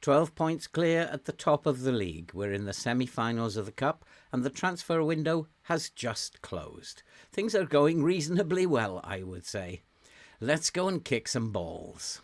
12 points clear at the top of the league. We're in the semi-finals of the Cup and the transfer window has just closed. Things are going reasonably well, I would say. Let's go and kick some balls.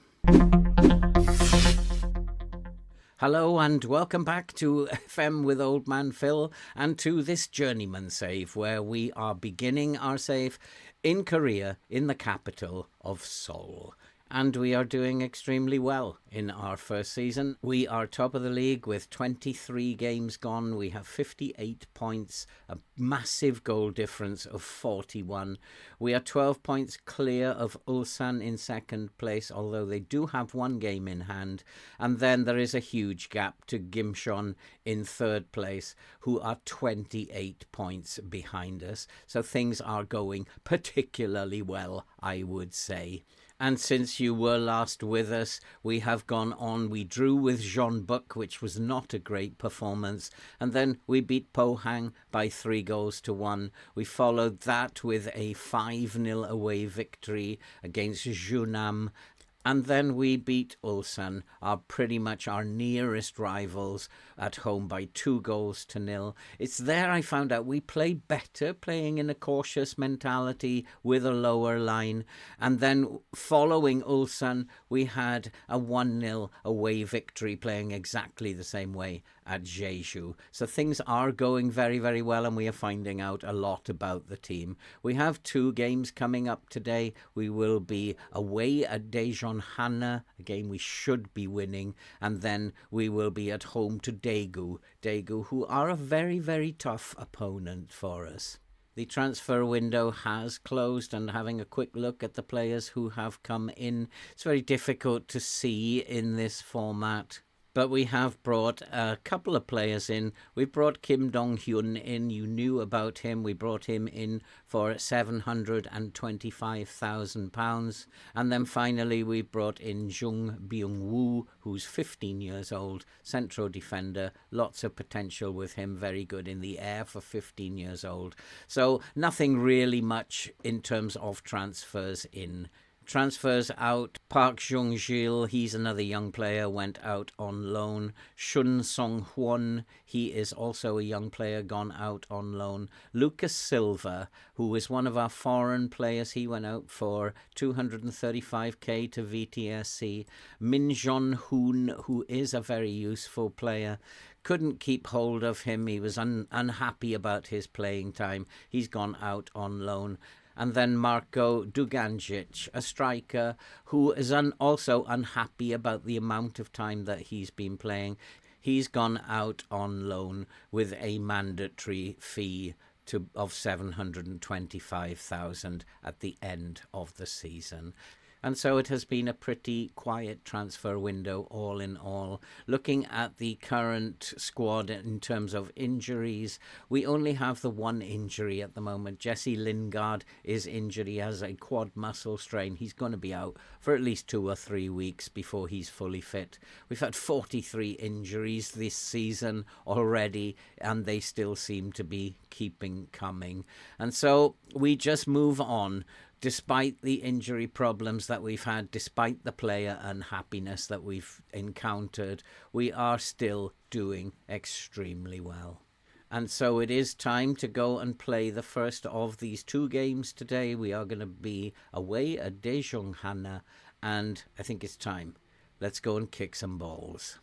Hello and welcome back to FM with Old Man Phil and to this Journeyman save where we are beginning our save in Korea in the capital of Seoul. And we are doing extremely well in our first season. We are top of the league with 23 games gone. We have 58 points, a massive goal difference of 41. We are 12 points clear of Ulsan in second place, although they do have one game in hand. And then there is a huge gap to Gimcheon in third place, who are 28 points behind us. So things are going particularly well, I would say. And since you were last with us, we have gone on. We drew with Jeonbuk, which was not a great performance. And then we beat Pohang by 3-1. We followed that with a 5-0 away victory against Junam. And then we beat Ulsan, pretty much our nearest rivals, at home by 2-0. It's there I found out we play better, playing in a cautious mentality with a lower line. And then following Ulsan, we had a 1-0 away victory, playing exactly the same way at Jeju. So things are going very, very well, and we are finding out a lot about the team. We have 2 games coming up today. We will be away at Daejeon Hana, a game we should be winning, and then we will be at home to Daegu, who are a very, very tough opponent for us. The transfer window has closed, and having a quick look at the players who have come in, it's very difficult to see in this format. But we have brought a couple of players in. We brought Kim Dong-hyun in. You knew about him. We brought him in for £725,000. And then finally we brought in Jung Byung-woo, who's 15 years old, central defender. Lots of potential with him. Very good in the air for 15 years old. So nothing really much in terms of transfers in. Transfers out, Park Jung-jil, he's another young player, went out on loan. Shun Song-hwon, he is also a young player, gone out on loan. Lucas Silva, who is one of our foreign players, he went out for 235k to VTSC. Min Jong-hoon, who is a very useful player, couldn't keep hold of him. He was unhappy about his playing time. He's gone out on loan. And then Marko Duganjic, a striker who is also unhappy about the amount of time that he's been playing. He's gone out on loan with a mandatory fee of $725,000 at the end of the season. And so it has been a pretty quiet transfer window all in all. Looking at the current squad in terms of injuries, we only have the one injury at the moment. Jesse Lingard is injured. He has a quad muscle strain. He's going to be out for at least 2 or 3 weeks before he's fully fit. We've had 43 injuries this season already, and they still seem to be keeping coming. And so we just move on. Despite the injury problems that we've had, despite the player unhappiness that we've encountered, we are still doing extremely well. And so it is time to go and play the first of these 2 games today. We are going to be away at Daejeon Hana, and I think it's time. Let's go and kick some balls.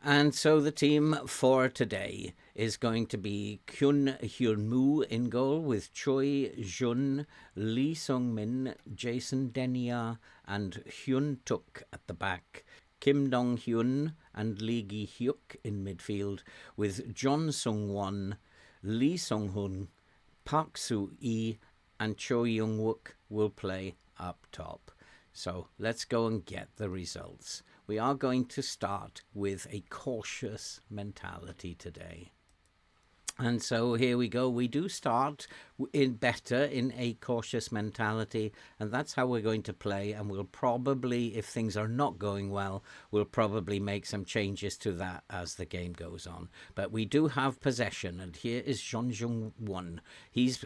And so the team for today is going to be Kyun Hyun-moo in goal with Choi Jun, Lee Sung-min, Jason Denia and Hyun Tuk at the back. Kim Dong-hyun and Lee Gi-hyuk in midfield with John Sung-won, Lee Sung-hun, Park Soo-yi and Cho Young-wook will play up top. So let's go and get the results. We are going to start with a cautious mentality today. And so here we go. We do start better in a cautious mentality, and that's how we're going to play. And we'll probably, if things are not going well, we'll probably make some changes to that as the game goes on. But we do have possession, and here is Jeon Jung-won. He's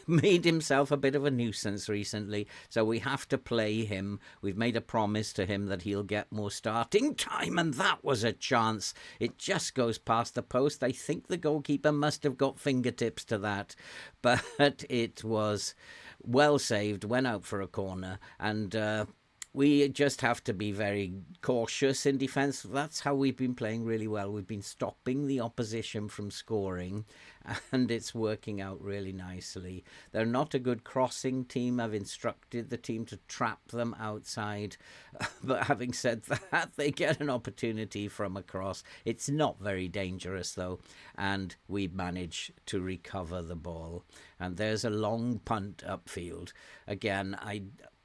made himself a bit of a nuisance recently, so we have to play him. We've made a promise to him that he'll get more starting time, and that was a chance. It just goes past the post. I think the goalkeeper must have got fingertips to that, but it was well saved, went out for a corner, and we just have to be very cautious in defence. That's how we've been playing really well. We've been stopping the opposition from scoring, and it's working out really nicely. They're not a good crossing team. I've instructed the team to trap them outside. But having said that, they get an opportunity from a cross. It's not very dangerous, though, and we manage to recover the ball. And there's a long punt upfield. Again,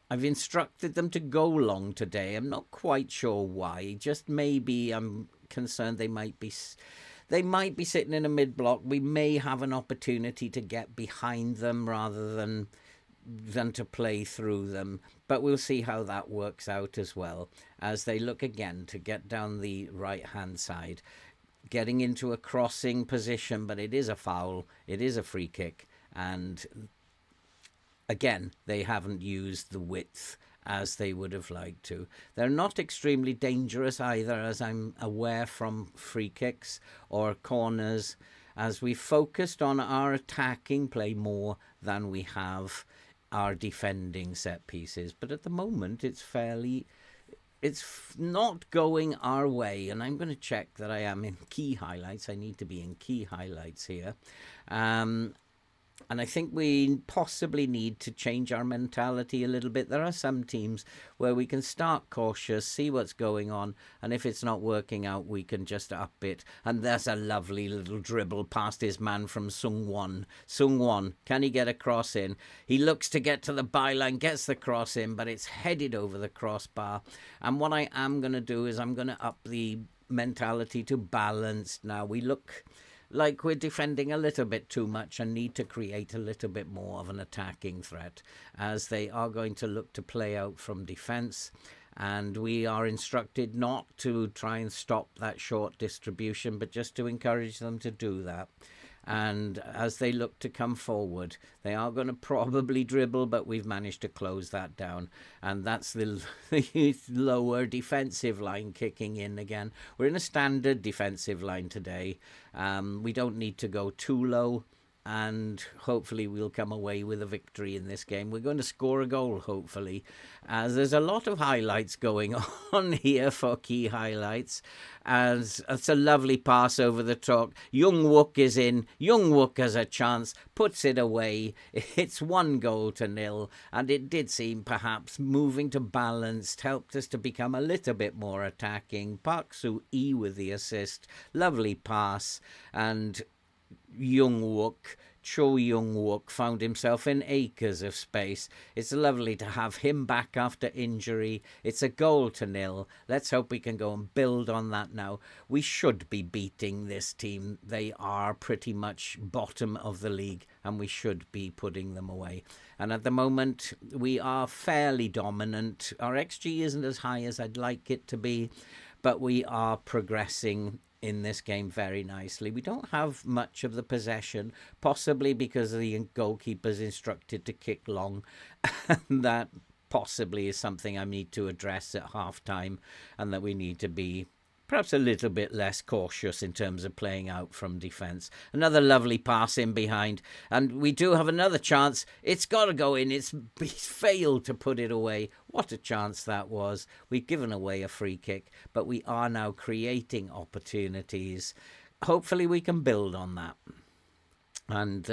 I've instructed them to go long today. I'm not quite sure why. Just maybe I'm concerned they might be sitting in a mid-block. We may have an opportunity to get behind them rather than to play through them. But we'll see how that works out as well, as they look again to get down the right-hand side, getting into a crossing position. But it is a foul. It is a free kick. And again, they haven't used the width as they would have liked to. They're not extremely dangerous either, as I'm aware from free kicks or corners, as we focused on our attacking play more than we have our defending set pieces. But at the moment, it's not going our way. And I'm going to check that I am in key highlights. I need to be in key highlights here. And I think we possibly need to change our mentality a little bit. There are some teams where we can start cautious, see what's going on, and if it's not working out, we can just up it. And there's a lovely little dribble past his man from Sung-won. Sung-won, can he get a cross in? He looks to get to the byline, gets the cross in, but it's headed over the crossbar. And what I am going to do is I'm going to up the mentality to balanced now. We look like we're defending a little bit too much and need to create a little bit more of an attacking threat, as they are going to look to play out from defence. And we are instructed not to try and stop that short distribution, but just to encourage them to do that. And as they look to come forward, they are going to probably dribble, but we've managed to close that down. And that's the lower defensive line kicking in again. We're in a standard defensive line today. We don't need to go too low, and hopefully we'll come away with a victory in this game. We're going to score a goal, hopefully, as there's a lot of highlights going on here for key highlights. As it's a lovely pass over the top. Jung-wook is in. Jung-wook has a chance, puts it away. It's 1-0, and it did seem perhaps moving to balanced helped us to become a little bit more attacking. Park Soo-hee with the assist. Lovely pass, and Jung-wook, Cho Jung-wook, found himself in acres of space. It's lovely to have him back after injury. It's 1-0. Let's hope we can go and build on that now. We should be beating this team. They are pretty much bottom of the league, and we should be putting them away. And at the moment, we are fairly dominant. Our XG isn't as high as I'd like it to be, but we are progressing in this game very nicely. We don't have much of the possession, possibly because the goalkeeper's instructed to kick long. And that possibly is something I need to address at half-time, and that we need to be perhaps a little bit less cautious in terms of playing out from defence. Another lovely pass in behind, and we do have another chance. It's got to go in. He's failed to put it away. What a chance that was. We've given away a free kick, but we are now creating opportunities. Hopefully we can build on that. And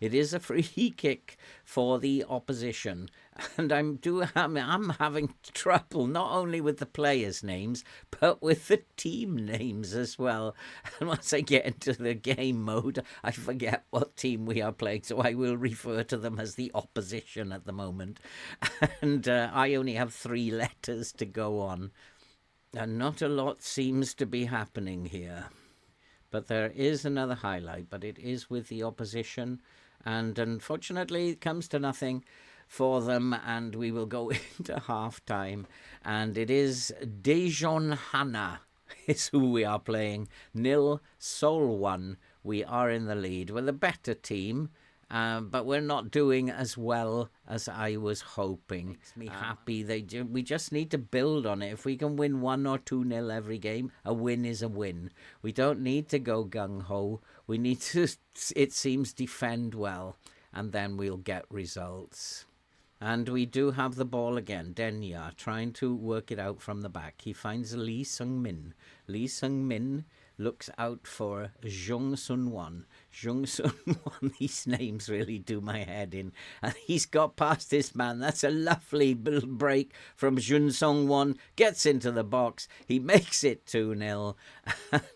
it is a free kick for the opposition. And I'm having trouble not only with the players' names, but with the team names as well. And once I get into the game mode, I forget what team we are playing, so I will refer to them as the opposition at the moment. And I only have 3 letters to go on. And not a lot seems to be happening here. But there is another highlight, but it is with the opposition. And unfortunately, it comes to nothing for them, and we will go into half-time. And it is Daejeon Hana is who we are playing. 0, Seoul 1. We are in the lead. We're the better team, but we're not doing as well as I was hoping. Makes me happy. We just need to build on it. If we can win 1 or 2-0 every game, a win is a win. We don't need to go gung-ho. We need to, it seems, defend well, and then we'll get results. And we do have the ball again. Denya trying to work it out from the back. He finds Lee Sung-min. Lee Sung-min looks out for Jung Sun-won. Jung Sun-won, these names really do my head in. And he's got past this man. That's a lovely little break from Jung Sun-won. Gets into the box. He makes it 2-0.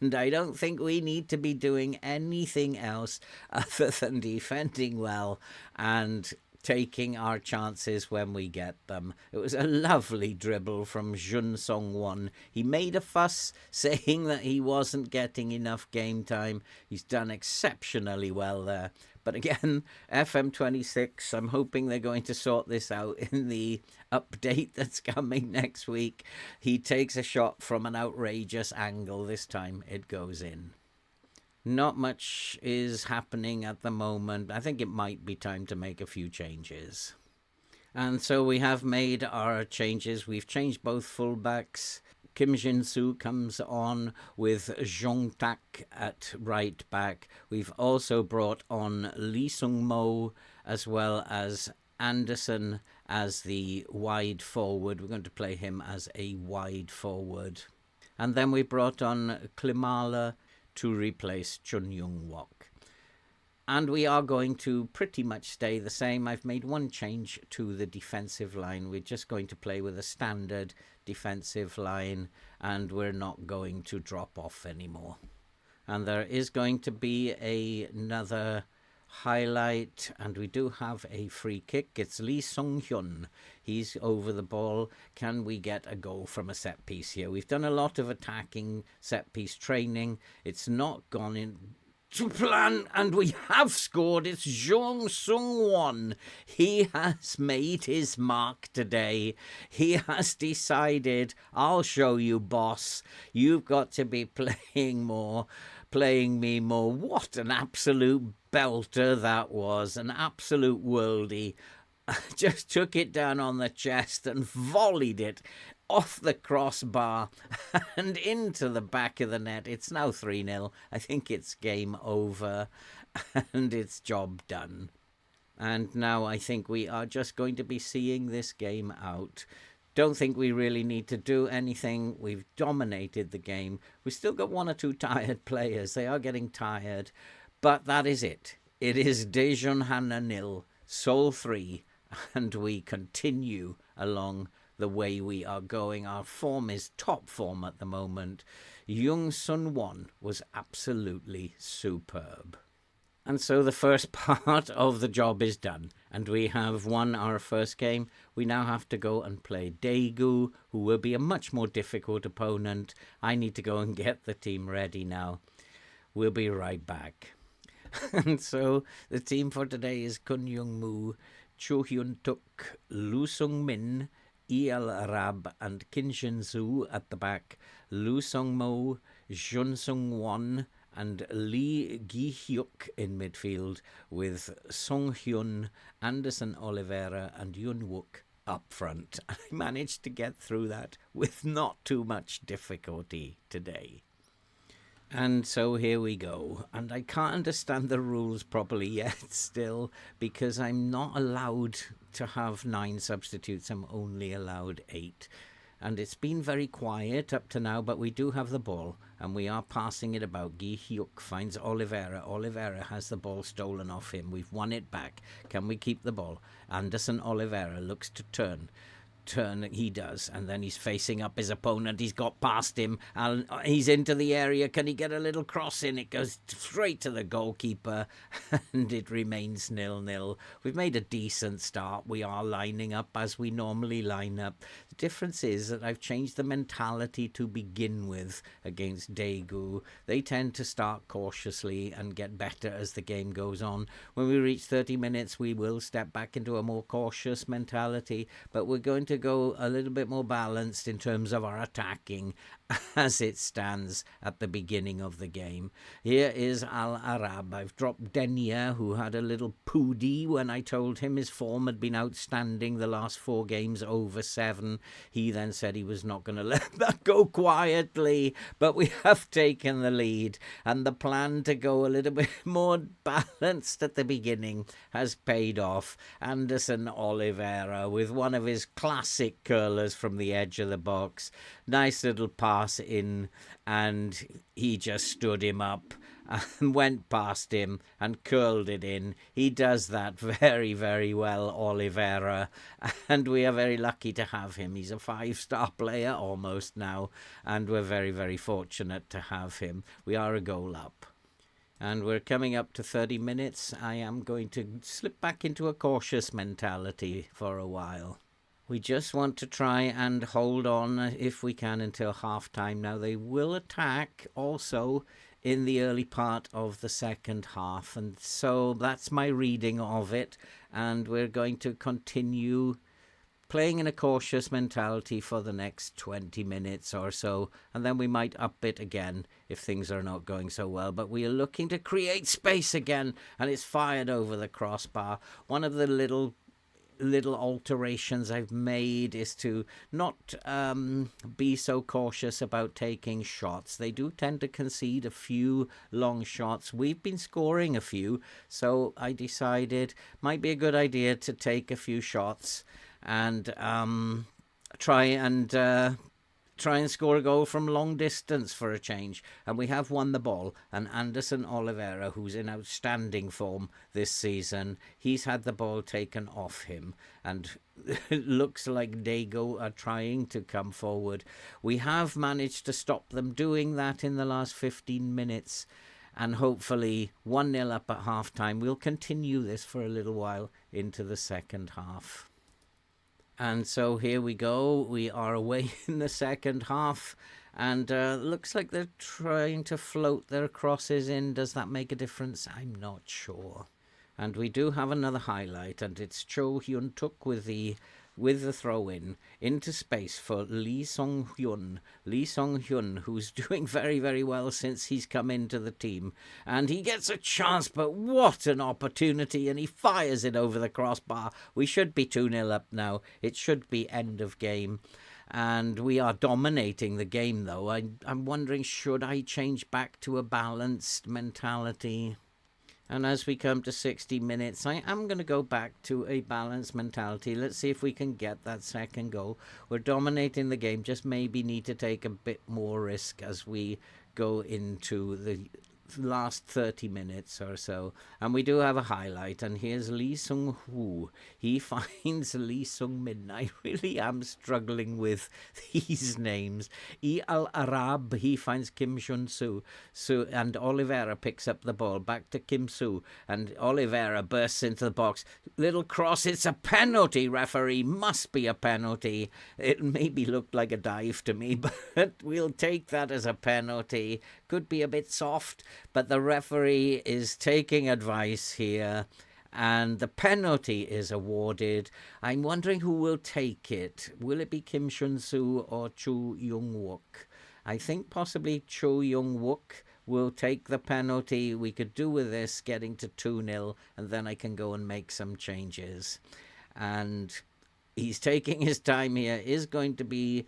And I don't think we need to be doing anything else other than defending well and taking our chances when we get them. It was a lovely dribble from Jun Song-won. He made a fuss saying that he wasn't getting enough game time. He's done exceptionally well there. But again, FM26, I'm hoping they're going to sort this out in the update that's coming next week. He takes a shot from an outrageous angle. This time it goes in. Not much is happening at the moment. I think it might be time to make a few changes. And so we have made our changes. We've changed both fullbacks. Kim Jin-soo comes on with Jong Tak at right back. We've also brought on Lee Sung-mo as well as Anderson as the wide forward. We're going to play him as a wide forward. And then we brought on Klimala to replace Chun Young-wok. And we are going to pretty much stay the same. I've made one change to the defensive line. We're just going to play with a standard defensive line, and we're not going to drop off anymore. And there is going to be another highlight, and we do have a free kick. It's Lee Sung-hyun. He's over the ball. Can we get a goal from a set piece here? We've done a lot of attacking set piece training. It's not gone in to plan, and we have scored. It's Jong Sung-won. He has made his mark today. He has decided, I'll show you, boss. You've got to be playing me more. What an absolute belter that was. An absolute worldie. Just took it down on the chest and volleyed it off the crossbar and into the back of the net. It's now 3-0. I think it's game over and it's job done. And now I think we are just going to be seeing this game out. Don't think we really need to do anything. We've dominated the game. We've still got 1 or 2 tired players. They are getting tired. But that is it. It is Daejeon Hana 0, Seoul 3. And we continue along the way we are going. Our form is top form at the moment. Jung Sun-won was absolutely superb. And so the first part of the job is done, and we have won our first game. We now have to go and play Daegu, who will be a much more difficult opponent. I need to go and get the team ready now. We'll be right back. And so the team for today is Kun Young-moo, Cho Hyun-tuk, Lu Sung-min, El Arab and Kim Jin-soo at the back, Lu Sung-mo, Jun Sung-won and Lee Gi-hyuk in midfield, with Song-hyun, Anderson Oliveira and Yun-wook up front. I managed to get through that with not too much difficulty today. And so here we go. And I can't understand the rules properly yet still, because I'm not allowed to have 9 substitutes. I'm only allowed 8. And it's been very quiet up to now, but we do have the ball and we are passing it about. Gi-hyuk finds Oliveira. Oliveira has the ball stolen off him. We've won it back. Can we keep the ball? Anderson Oliveira looks to turn turn he does, and then he's facing up his opponent. He's got past him, and he's into the area. Can he get a little cross in? It goes straight to the goalkeeper, and it remains 0-0. We've made a decent start. We are lining up as we normally line up. The difference is that I've changed the mentality to begin with against Daegu. They tend to start cautiously and get better as the game goes on. When we reach 30 minutes, we will step back into a more cautious mentality, but we're going to go a little bit more balanced in terms of our attacking as it stands at the beginning of the game. Here is Al Arab. I've dropped Denia, who had a little poodie when I told him his form had been outstanding the last 4 games, over 7. He then said he was not going to let that go quietly, but we have taken the lead, and the plan to go a little bit more balanced at the beginning has paid off. Anderson Oliveira with one of his classic curlers from the edge of the box. Nice little pass in, and he just stood him up and went past him and curled it in. He does that very, very well, Oliveira, and we are very lucky to have him. He's a 5-star player almost now, and we're very, very fortunate to have him. We are a goal up. And we're coming up to 30 minutes. I am going to slip back into a cautious mentality for a while. We just want to try and hold on, if we can, until half-time. Now, they will attack also in the early part of the second half. And so that's my reading of it. And we're going to continue playing in a cautious mentality for the next 20 minutes or so. And then we might up it again if things are not going so well. But we are looking to create space again. And it's fired over the crossbar. One of the little alterations I've made is to not be so cautious about taking shots. They do tend to concede a few long shots. We've been scoring a few, so I decided might be a good idea to take a few shots and try and score a goal from long distance for a change. And we have won the ball. And Anderson Oliveira, who's in outstanding form this season, he's had the ball taken off him. And it looks like Daegu are trying to come forward. We have managed to stop them doing that in the last 15 minutes. And hopefully 1-0 up at half-time. We'll continue this for a little while into the second half. And so here we go. We are away in the second half. And looks like they're trying to float their crosses in. Does that make a difference? I'm not sure. And we do have another highlight. And it's Cho Hyun-tuk with the throw-in into space for Lee Song-hyun. Lee Song-hyun, who's doing very, very well since he's come into the team. And he gets a chance, but what an opportunity, and he fires it over the crossbar. We should be 2-0 up now. It should be end of game. And we are dominating the game, though. I'm wondering, should I change back to a balanced mentality? And as we come to 60 minutes, I am going to go back to a balanced mentality. Let's see if we can get that second goal. We're dominating the game, just maybe need to take a bit more risk as we go into the last 30 minutes or so. And we do have a highlight, and here's Lee Sung-woo. He finds Lee Sung-min. I really am struggling with these names. Al Arab, he finds Kim Jun-soo. And Oliveira picks up the ball back to Kim Soo, and Oliveira bursts into the box. Little cross, it's a penalty, referee. Must be a penalty. It maybe looked like a dive to me, but we'll take that as a penalty. Could be a bit soft, but the referee is taking advice here, and the penalty is awarded. I'm wondering who will take it. Will it be Kim Shun-soo or Cho Young-wook? I think possibly Cho Young-wook will take the penalty. We could do with this getting to 2-0, and then I can go and make some changes. And he's taking his time here. Is going to be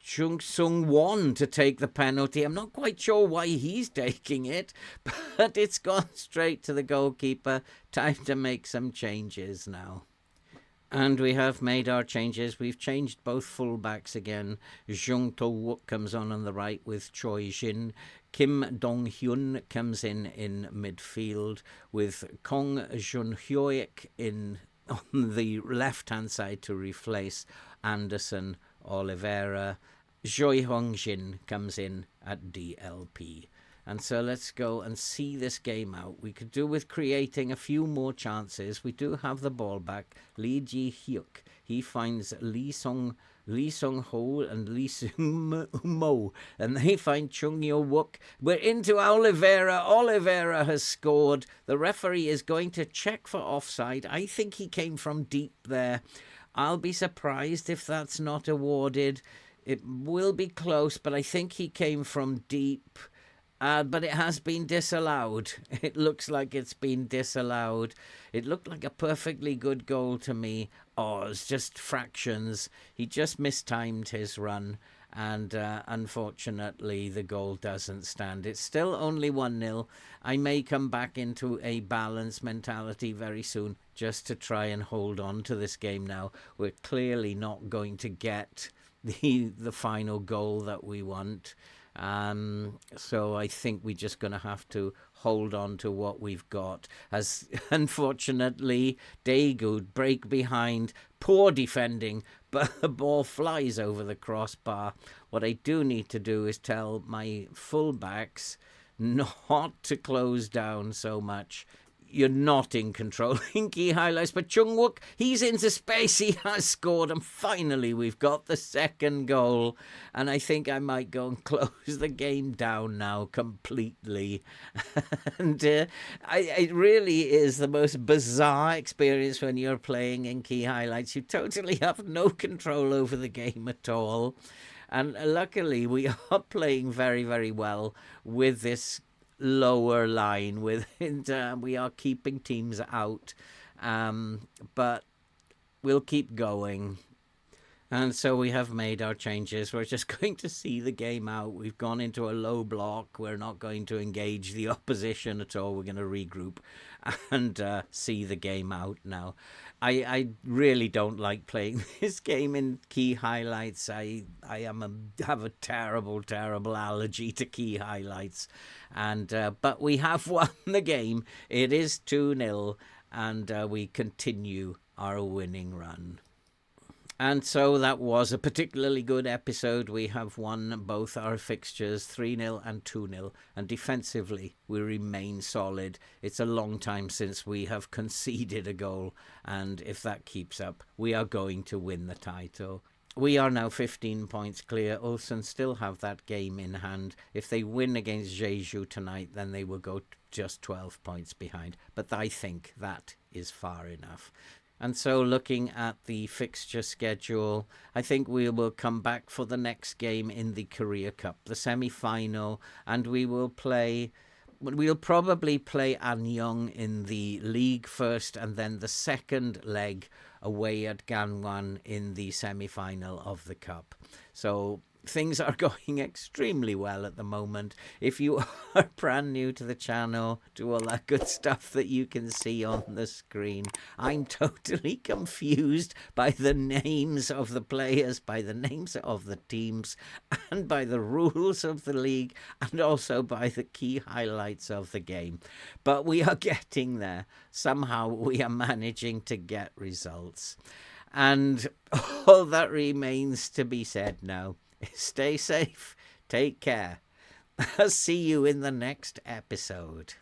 Chung Sung-won to take the penalty. I'm not quite sure why he's taking it, but it's gone straight to the goalkeeper. Time to make some changes now. And we have made our changes. We've changed both fullbacks again. Jung To-wook comes on the right with Choi Jin. Kim Dong-hyun comes in midfield with Kong Jun-hyoik in on the left-hand side to replace Anderson, Oliveira. Choi Hong-jin comes in at DLP. And so let's go and see this game out. We could do with creating a few more chances. We do have the ball back. Lee Ji-hyuk. He finds Lee Sung-ho and Lee Sung-mo. And they find Chung Yo-wook. We're into Oliveira. Oliveira has scored. The referee is going to check for offside. I think he came from deep there. I'll be surprised if that's not awarded. It will be close, but I think he came from deep. But it has been disallowed. It looks like it's been disallowed. It looked like a perfectly good goal to me. Oh, it's just fractions. He just mistimed his run. And unfortunately, the goal doesn't stand. It's still only 1-0. I may come back into a balanced mentality very soon just to try and hold on to this game now. We're clearly not going to get the final goal that we want. So I think we're just going to have to hold on to what we've got. As unfortunately, Daegu break behind, poor defending, but the ball flies over the crossbar. What I do need to do is tell my fullbacks not to close down so much. You're not in control in key highlights, but Chung-wook, he's into space, he has scored, and finally we've got the second goal, and I think I might go and close the game down now completely. And it really is the most bizarre experience when you're playing in key highlights. You totally have no control over the game at all, and luckily we are playing very, very well with this lower line we are keeping teams out, but we'll keep going. And so we have made our changes. We're just going to see the game out. We've gone into a low block. We're not going to engage the opposition at all. We're going to regroup and see the game out now. I really don't like playing this game in key highlights. I have a terrible allergy to key highlights, and but we have won the game. It is 2-0, and we continue our winning run. And so that was a particularly good episode. We have won both our fixtures, 3-0 and 2-0. And defensively, we remain solid. It's a long time since we have conceded a goal. And if that keeps up, we are going to win the title. We are now 15 points clear. Ulsan still have that game in hand. If they win against Jeju tonight, then they will go just 12 points behind. But I think that is far enough. And so looking at the fixture schedule, I think we will come back for the next game in the Korea Cup, the semi-final, and we'll probably play Anyong in the league first, and then the second leg away at Gangwon in the semi-final of the cup. So things are going extremely well at the moment. If you are brand new to the channel, do all that good stuff that you can see on the screen. I'm totally confused by the names of the players, by the names of the teams, and by the rules of the league, and also by the key highlights of the game. But we are getting there. Somehow we are managing to get results. And all that remains to be said now. Stay safe, take care. I'll see you in the next episode.